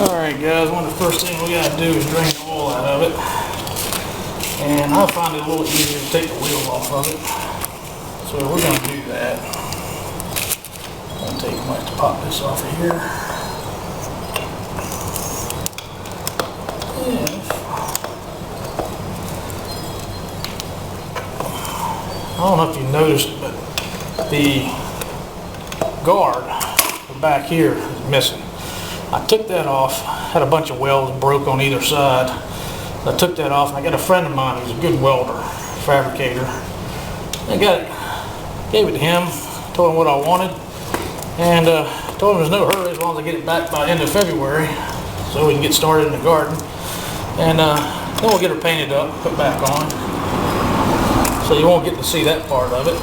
Alright guys, one of the first things we gotta do is drain the oil out of it. And I find it a little easier to take the wheel off of it. So we're gonna do that. I'm gonna take much to pop this off of here. I don't know if you noticed, but the guard back here is missing. I took that off, had a bunch of welds broke on either side. I took that off, and I got a friend of mine who's a good welder, fabricator. I got it, gave it to him, told him what I wanted, and told him there's no hurry as long as I get it back by the end of February, so we can get started in the garden. And then we'll get her painted up, put back on, so you won't get to see that part of it.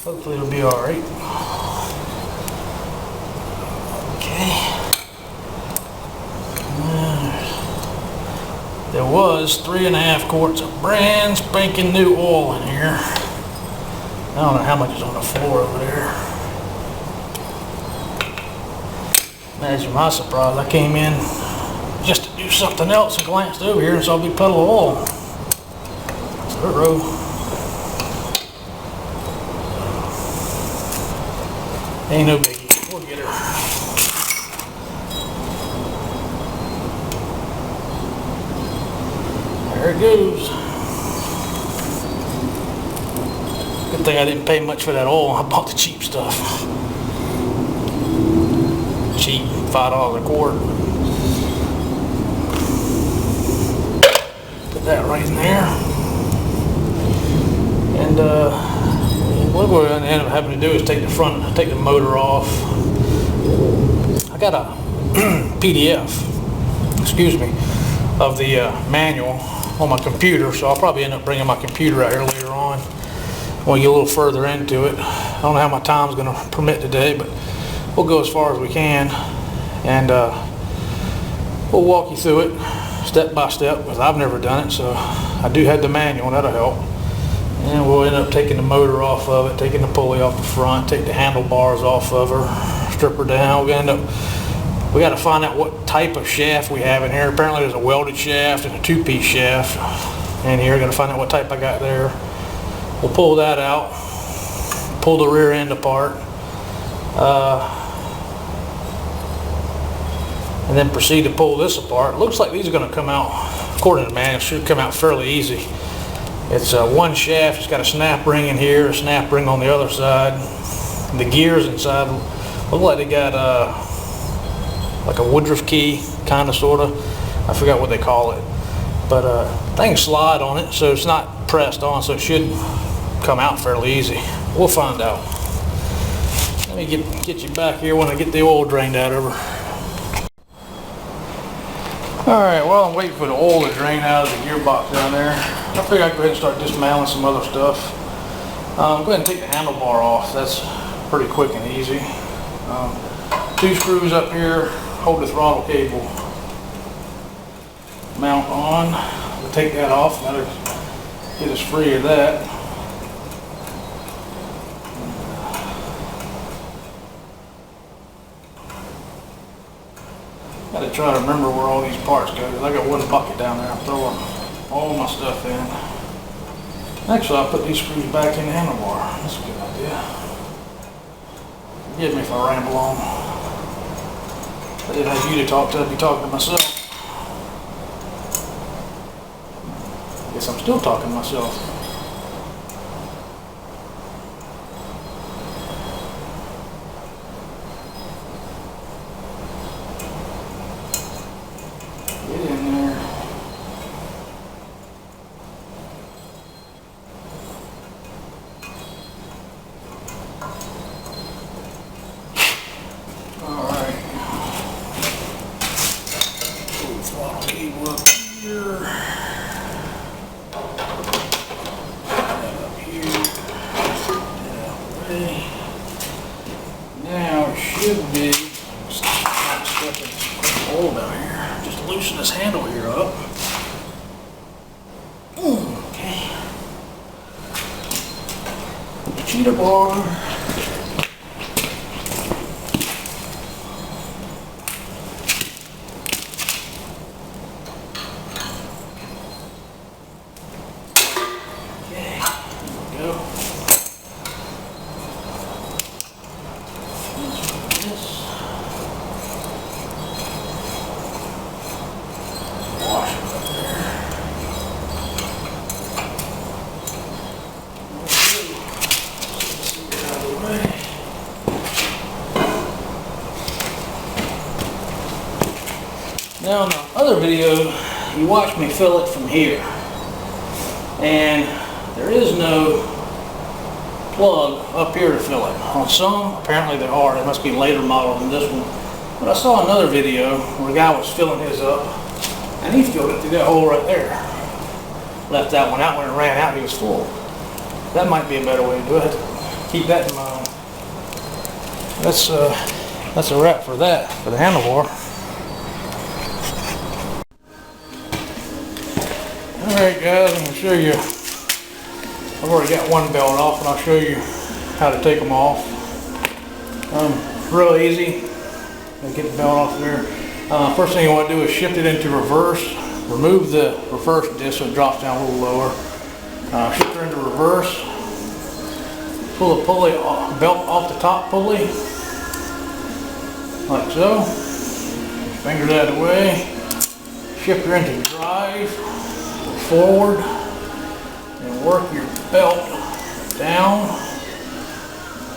Hopefully it'll be alright. Okay. There was 3.5 quarts of brand spanking new oil in here. I don't know how much is on the floor over there. Imagine my surprise. I came in just to do something else and glanced over here and saw a big puddle of oil. So ain't no biggie. We'll get her. There it goes. Good thing I didn't pay much for that oil. I bought the cheap stuff. Cheap, $5 a quart. Put that right in there. And what we're going to end up having to do is take the motor off. I got a PDF, excuse me, of the manual on my computer, so I'll probably end up bringing my computer out here later on when we get a little further into it. I don't know how my time's going to permit today, but we'll go as far as we can, and we'll walk you through it step by step, because I've never done it, so I do have the manual, and that'll help. And we'll end up taking the motor off of it, taking the pulley off the front, take the handlebars off of her, strip her down. We got to find out what type of shaft we have in here. Apparently there's a welded shaft and a two-piece shaft in here. Got to find out what type I got there. We'll pull that out, pull the rear end apart, and then proceed to pull this apart. Looks like these are going to come out, according to the manual, should come out fairly easy. It's one shaft. It's got a snap ring in here, a snap ring on the other side. The gears inside look like they got like a Woodruff key, kind of, sort of. I forgot what they call it. But things slide on it, so it's not pressed on, so it should come out fairly easy. We'll find out. Let me get you back here when I get the oil drained out of her. Alright, well, I'm waiting for the oil to drain out of the gearbox down there. I figure I'd go ahead and start dismantling some other stuff. Go ahead and take the handlebar off. That's pretty quick and easy. 2 screws up here hold the throttle cable mount on. We'll take that off. That'll get us free of that. Got to try to remember where all these parts go, because I got one bucket down there. I'm throwing all my stuff in. Actually, I'll put these screws back in the handlebar. That's a good idea. Forgive me if I ramble on. I didn't have you to talk to, I'd be talking to myself. I guess I'm still talking to myself. Now it should be stuffing oil down here. Just loosen this handle here up. Okay. cheetah bar. Now in the other video, you watched me fill it from here, and there is no plug up here to fill it. On some, apparently there are. There must be later model than this one. But I saw another video where a guy was filling his up, and he filled it through that hole right there. Left that one out. When it ran out, he was full. That might be a better way to do it. Keep that in mind. That's a wrap for that, for the handlebar. Alright guys, I'm going to show you. I've already got one belt off, and I'll show you how to take them off. Real easy. Get the belt off there. First thing you want to do is shift it into reverse. Remove the reverse disc so it drops down a little lower. Shift her into reverse. Pull the pulley belt off the top pulley, like so. Fingers out of the way. Shift her into drive, forward, and work your belt down,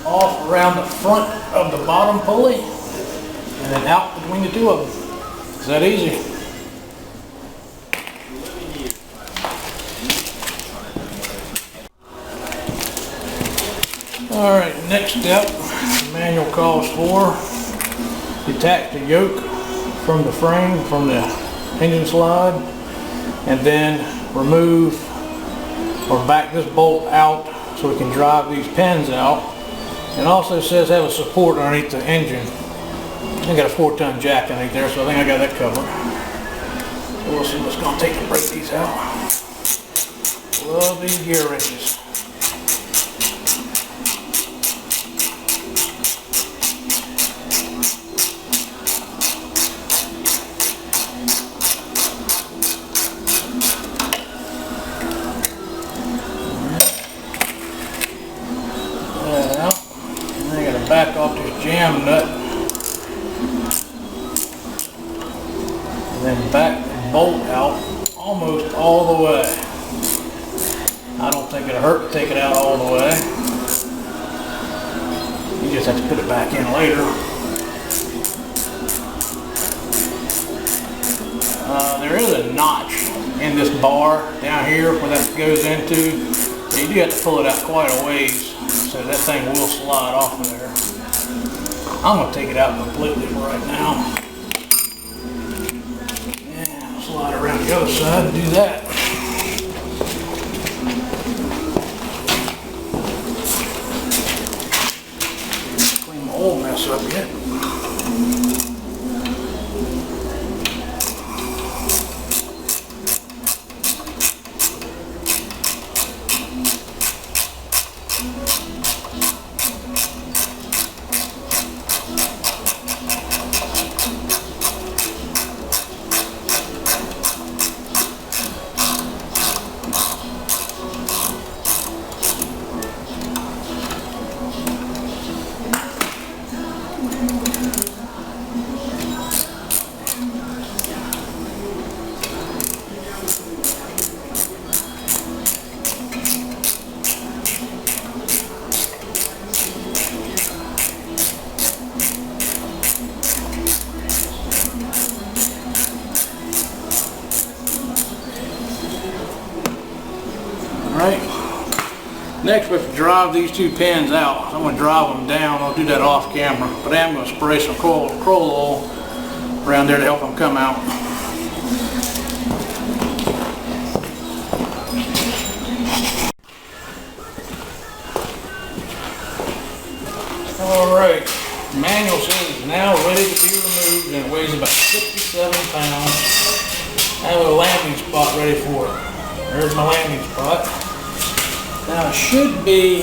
off around the front of the bottom pulley, and then out between the two of them. It's that easy. Alright, next step, the manual calls for, detach the yoke from the frame, from the engine slide, and then remove or back this bolt out so we can drive these pins out. It also says have a support underneath the engine. I got a 4-ton jack underneath there, so I think I got that covered. So we'll see what's going to take to break these out. Love these gear wrenches. Back off this jam nut, and then back the bolt out almost all the way. I don't think it'll hurt to take it out all the way. You just have to put it back in later. There is a notch in this bar down here where that goes into, so you do have to pull it out quite a ways. So that thing will slide off of there. I'm going to take it out completely for right now. Yeah, slide around the other side and do that. Clean my oil mess up yet. Next we have to drive these two pins out. I'm going to drive them down. I'll do that off camera, but I am going to spray some coil oil around there to help them come out. Alright, the manual says it's now ready to be removed, and it weighs about 67 pounds. I have a landing spot ready for it. There's my landing spot. Now it should be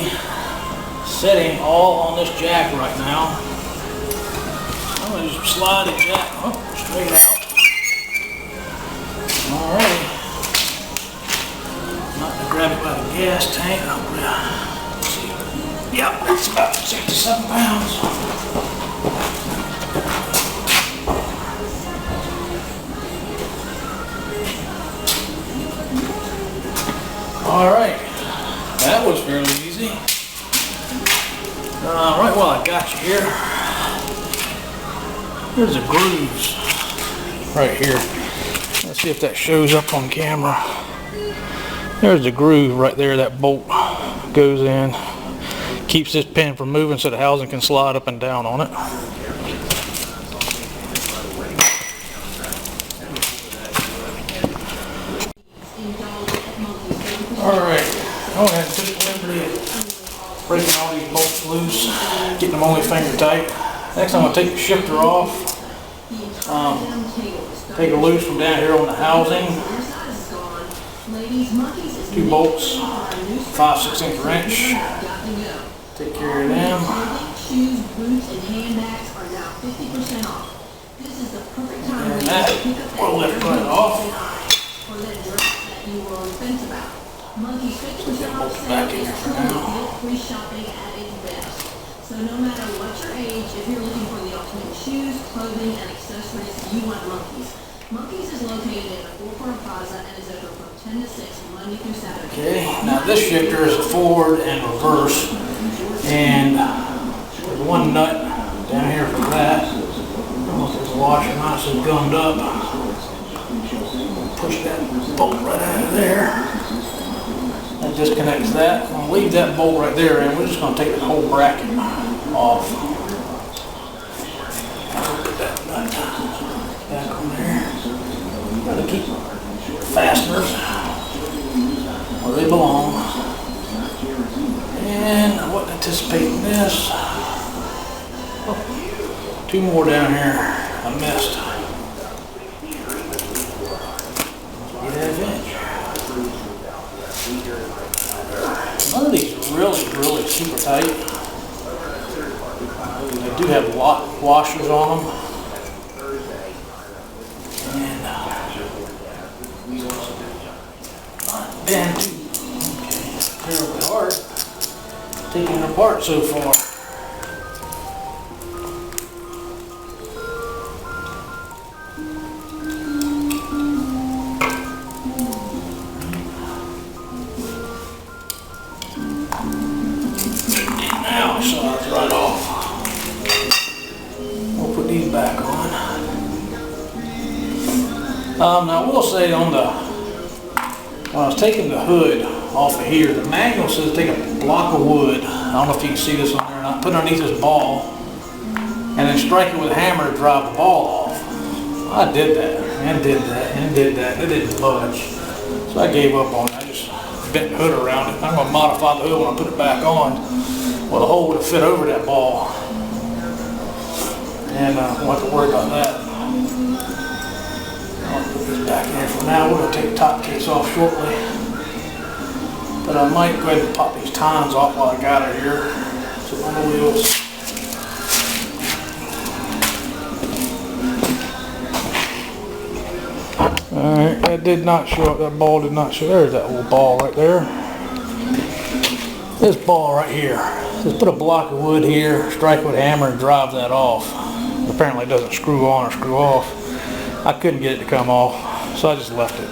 setting all on this jack right now. I'm going to just slide the jack straight out. Alrighty. Not to grab it by the gas tank. Yep, that's about 6 to 7 pounds. Alright, that was fairly easy. Right while I got you here, here's the grooves right here. Let's see if that shows up on camera. There's the groove right there, that bolt goes in. Keeps this pin from moving so the housing can slide up and down on it. Alright, I went ahead and took the liberty of breaking all these bolts loose, getting them only finger tight. Next I'm going to take the shifter off, take it loose from down here on the housing. 2 bolts, 5/16 wrench. Take care of them. And that will lift right off. Put that bolt back in here for now. So no matter what your age, if you're looking for the ultimate shoes, clothing, and accessories, you want Monkeys. Monkeys is located in the Four Plaza and is open from 10 to 6 Monday through Saturday. Okay, now this shifter is forward and reverse, and there's one nut down here for that. I don't know if there's a washer not so gummed up. Push that bolt right out of there. That disconnects that. I'm going to leave that bolt right there, and we're just going to take the whole bracket off. I'll put that nut back on there. Got to keep fasteners where they belong. And I wasn't anticipating this. Oh, 2 more down here. I missed. Get that inch. None of these are really super tight. They do have washers on them. And not been too terribly hard taking it apart so far. Now it slides right off. We'll put these back on. Now I will say when I was taking the hood off of here, the manual says take a block of wood. I don't know if you can see this on there or not. Put it underneath this ball and then strike it with a hammer to drive the ball off. I did that and did that and did that. It didn't budge. So I gave up on it. I just bent the hood around it. I'm going to modify the hood when I put it back on. Well, the hole would have fit over that ball. And I won't have to worry about that. I'll put this back in here for now. We're going to take the top case off shortly. But I might go ahead and pop these tines off while I got it here. So on the wheels. Alright, that did not show up. That ball did not show. There's that little ball right there. This ball right here. Just put a block of wood here, strike with a hammer, and drive that off. Apparently it doesn't screw on or screw off. I couldn't get it to come off, so I just left it.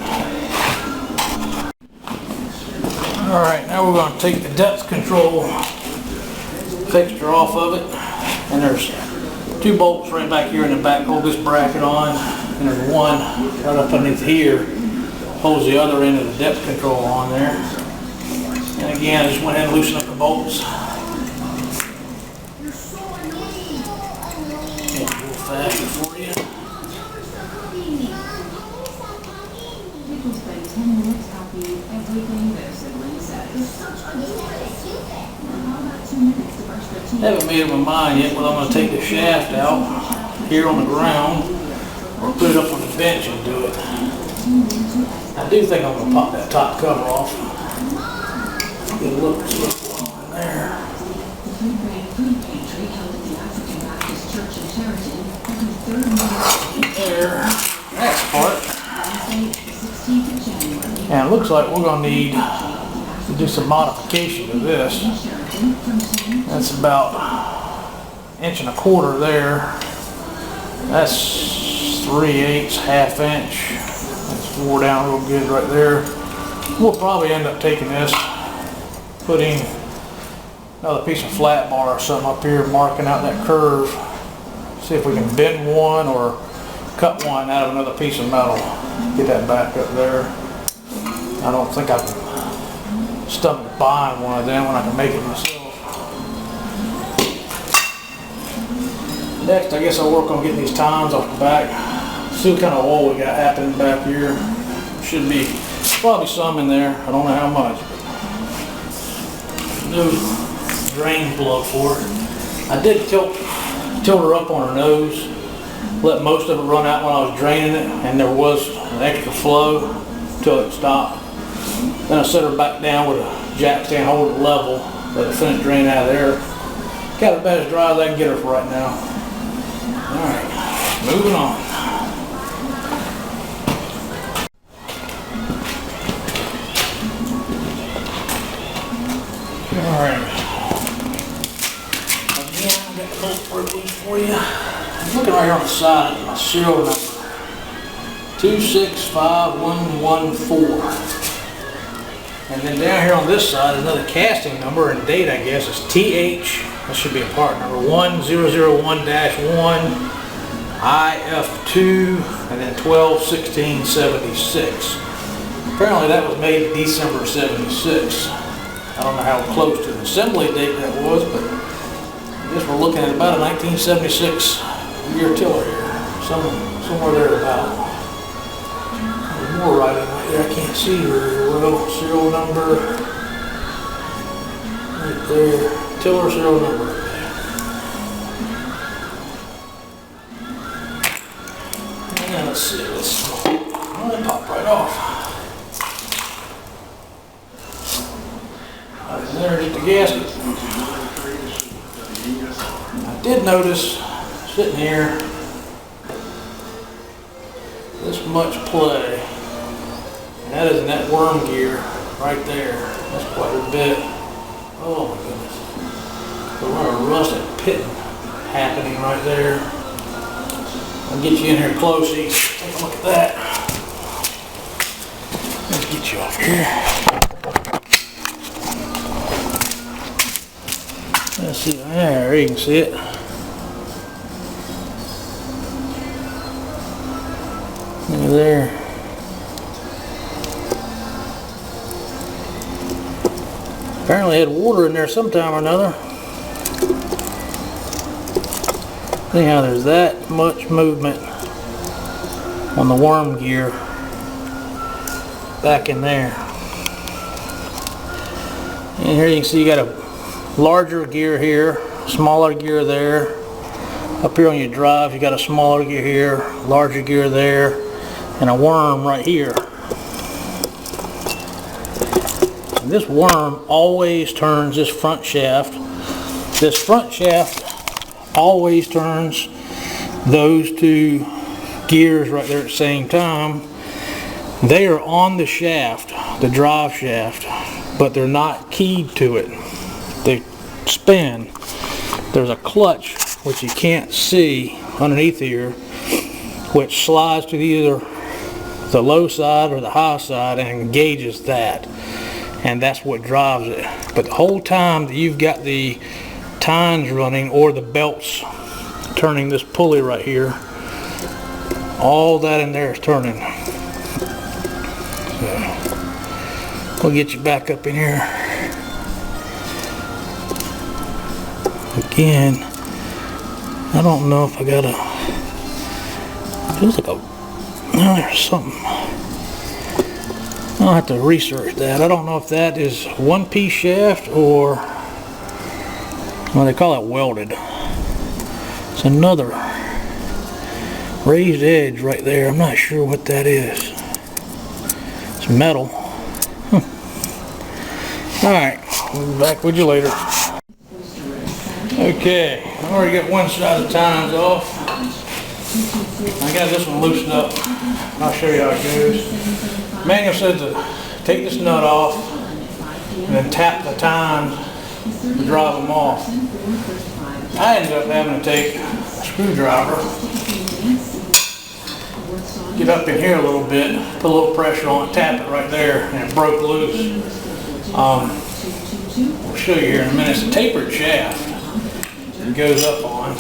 Alright, now we're going to take the depth control fixture off of it. And there's 2 bolts right back here in the back, hold this bracket on. And there's one right up underneath here, holds the other end of the depth control on there. And again, I just went ahead and loosened up the bolts. Get a little faster for you. I haven't made up my mind yet whether I'm going to take the shaft out here on the ground or put it up on the bench and do it. I do think I'm going to pop that top cover off. Get a look at what's going on in there. food pantry held at the African Baptist Church in Tarleton on the third morning There, next part. Wednesday, the 16th of January. And it looks like we're going to need to do some modification to this. That's about 1.25 inches there. That's 3/8, ½ inch. That's wore down real good right there. We'll probably end up taking this, putting another piece of flat bar or something up here, marking out that curve. See if we can bend one or cut one out of another piece of metal. Get that back up there. I don't think I can stomach buying one of them when I can make it myself. Next, I guess I'll work on getting these tines off the back. See what kind of oil we got happening back here. Should be probably some in there. I don't know how much. No drain plug for it. I did tilt her up on her nose. Let most of it run out when I was draining it, and there was an extra flow until it stopped. Then I set her back down with a jack stand, hold it level, let it finish draining out of there. Got it about as dry as I can get her for right now. Alright, moving on. Alright. Again, I got the bolt for these for you. I'm looking right here on the side at my serial number. 265114. And then down here on this side is another casting number and date, I guess. It's TH, that should be a part number, 1001-1, IF2, and then 12/16/76. Apparently that was made December 76. I don't know how close to the assembly date that was, but I guess we're looking at about a 1976 year tiller here. Somewhere there about. There's more writing right there. I can't see very well. Serial number. Right there. Tiller serial number. And let's see this. Oh, it popped right off. There's the gasket. I did notice sitting here this much play, and that is in that worm gear right there. That's quite a bit. Oh my goodness. A lot of rusted pitting happening right there. I'll get you in here close so you can take a look at that. Let's get you off here. Let's see, there you can see it. Look at there. Apparently had water in there sometime or another. Anyhow, there's that much movement on the worm gear back in there. And here you can see you got a larger gear here, smaller gear there. Up here on your drive you got a smaller gear here, larger gear there, and a worm right here. And this worm always turns this front shaft. This front shaft always turns those two gears right there at the same time. They are on the shaft, the drive shaft, but they're not keyed to it. They spin. There's a clutch which you can't see underneath here, which slides to either the low side or the high side and engages that, and that's what drives it. But the whole time that you've got the tines running or the belts turning this pulley right here, all that in there is turning. So we'll get you back up in here. Again, I don't know if I got a, feels like a, oh, there's something. I'll have to research that. I don't know if that is one-piece shaft or, well, they call it welded. It's another raised edge right there. I'm not sure what that is. It's metal. Alright, we'll be back with you later. Okay, I already got one side of the tines off. I got this one loosened up. I'll show you how it goes. Manual says to take this nut off and then tap the tines to drive them off. I ended up having to take a screwdriver, get up in here a little bit, put a little pressure on it, tap it right there, and it broke loose. I'll show you here in a minute. It's a tapered shaft it goes up on.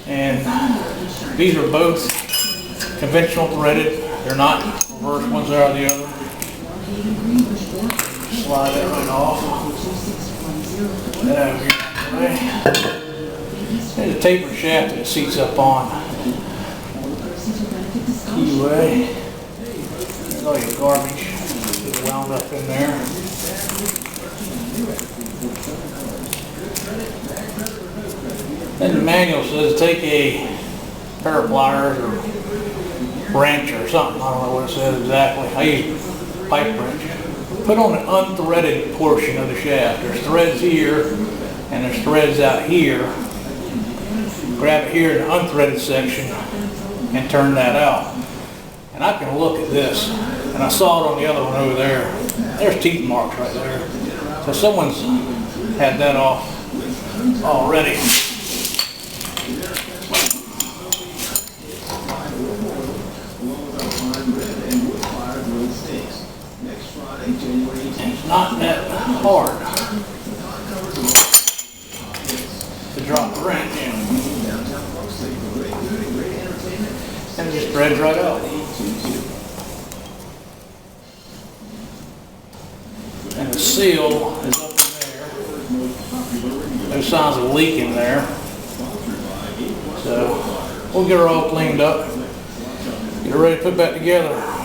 And these are both conventional threaded. They're not reverse, one's out of the other. Slide that right off. That out here. There's a tapered shaft that it seats up on. Keyway. There's all your garbage that's wound up in there. Then the manual says take a pair of pliers or wrench or something. I don't know what it says exactly. I use pipe wrench. Put on the unthreaded portion of the shaft. There's threads here and there's threads out here. Grab it here in the unthreaded section and turn that out. And I can look at this, and I saw it on the other one over there. There's teeth marks right there. So someone's had that off already. And it's not that hard to drop the wrench. And it just threads right out. And the seal is up in there. No signs of leaking there. So we'll get her all cleaned up. Get her ready to put back together.